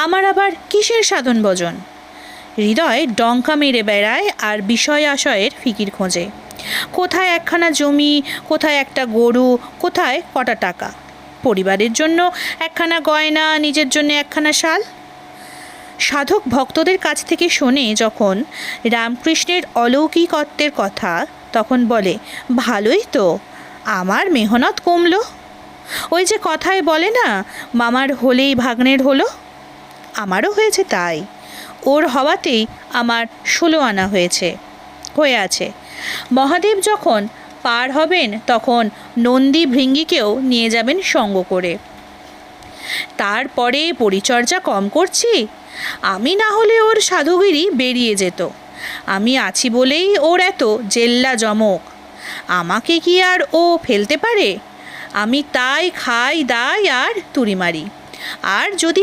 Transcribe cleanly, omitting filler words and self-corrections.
আমার আবার কিসের সাধন ভজন? হৃদয় ডঙ্কা মেরে বেড়ায় আর বিষয় আশয়ের ফিকির খোঁজে। কোথায় একখানা জমি, কোথায় একটা গরু, কোথায় কটা টাকা, পরিবারের জন্য একখানা গয়না, নিজের জন্য একখানা শাল। সাধক ভক্তদের কাছ থেকে শোনে যখন রামকৃষ্ণের অলৌকিকত্বের কথা, তখন বলে, ভালোই তো, আমার মেহনত কমলো। ওই যে কথায় বলে না, মামার হলেই ভাগ্নের হলো, আমারও হয়েছে তাই। ওর হওয়াতেই আমার 16 আনা হয়ে আছে। মহাদেব যখন পার হবেন তখন নন্দী ভৃঙ্গিকেও নিয়ে যাবেন সঙ্গ করে। তারপরে পরিচর্যা কম করছি? আমি না হলে ওর সাধুগিরি বেরিয়ে যেত। আমি আছি বলেই ওর এত জেল্লা জমক। আমাকে কি আর ও ফেলতে পারে? আমি তাই খাই দাই আর তুড়ি মারি। আর যদি